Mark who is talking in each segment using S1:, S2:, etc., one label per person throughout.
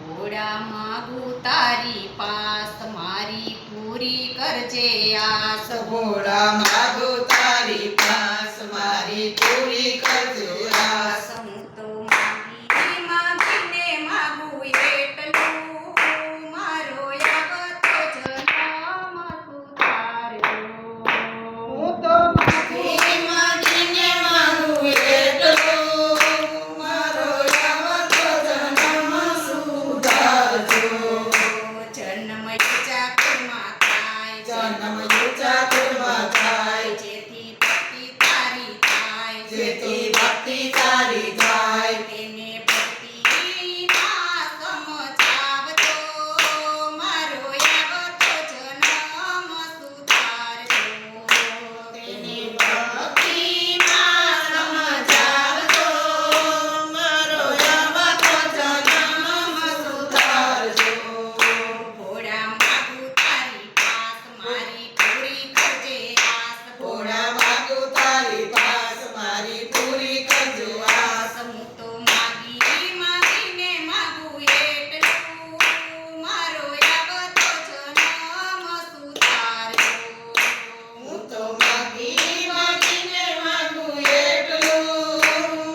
S1: ભોળા માગું તારી પાસ મારી પૂરી કરજે આસ
S2: ભોળા માગું તારી પાસ મારી પૂરી કરજે આસ
S1: હું તો માગીને માગું એટલું મારો આવતો જન્મ સુધારજો
S2: હું તો માગીને માગું એટલું મારો આવતો જન્મ સુધારજો
S1: જન્મ ઈચ્છા કુળમાં થાય
S2: જન્મ ઈચ્છા કુળમાં થાય
S1: જેથી ભક્તિ તારી થાય
S2: જેથી ભક્તિ તારી થાય
S1: તેને ભક્તિના સમજાવજો મારો આવતો જન્મ સુધારજો
S2: તેની ભક્તિમાં સમજાવજો મારો આવતો જન્મ સુધારજો
S1: ભોળા માગું તારી પાસ મારી પૂરી કરજે આસ
S2: ભોળા માગું તારી પાસ મારી પૂરી કરજો આસ
S1: હું તો માગીને માગું એટલું મારો આવતો જન્મ સુધારજો
S2: હું તો માગીને માગું એટલું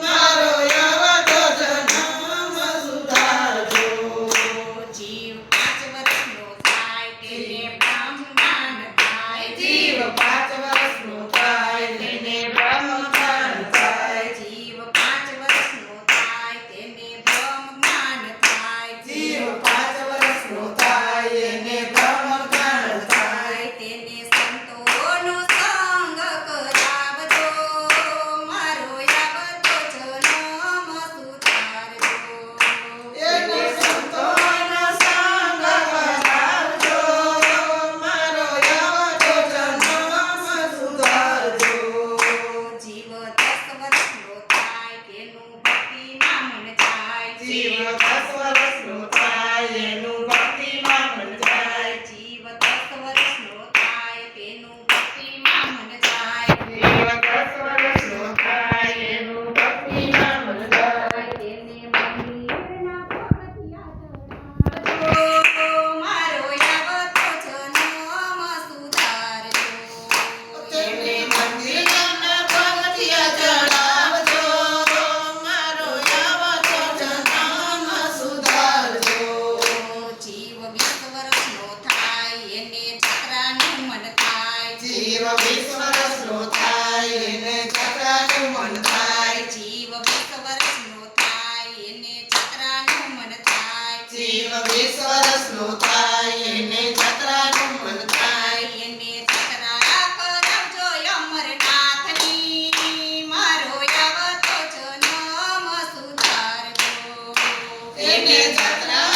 S2: મારો આવતો જન્મ સુધારજો
S1: જીવ 5 વર્ષનો થાય તેને બ્રહ્મજ્ઞાન થાય
S2: જીવ 5 વર્ષનો થાય તેને બ્રહ્મજ્ઞાન થાય
S1: જીવ 5 વર્ષનો થાય તેને બ્રહ્મજ્ઞાન થાય
S2: જીવ 5 વર્ષનો થાય એને બ્રહ્મજ્ઞાન થાય
S1: તેને સંતોનો સંગ કરાવજો મારો આવતો જન્મ સુધારજો
S2: એને સંતોનો સંગ કરાવજો મારો આવતો જન્મ સુધારજો
S1: જીવ 10 વર્ષનો થાય તેનું ભક્તિમાં મન જાય
S2: જીવ 10 વર્ષનો થાય એનું ભક્તિમાં મન જાય
S1: જીવ 10 વર્ષનો થાય તેનું ભક્તિમાં મન જાય
S2: જીવ 10 વર્ષનો થાય એનું ભક્તિમાં મન જાય
S1: તેને મંદિરના પગથિયા ચડાવજો મારો આવતો જન્મ સુધારજો
S2: તેને મંદિરના પગથિયા ચડાવજો મારો આવતો જન્મ સુધારજો
S1: જીવ 20 વર્ષનો થાય એને જાત્રાનું મન થાય
S2: જીવ 20 વર્ષનો થાય એને જાત્રાનું મન થાય
S1: જીવ 20 વર્ષનો થાય એને જાત્રાનું મન થાય
S2: જીવ 20 વર્ષનો થાય એને જાત્રાનું મન થાય
S1: એને જાત્રા કરાવજો અમરનાથની મારો આવતો જન્મ સુધારજો
S2: એને જાત્રા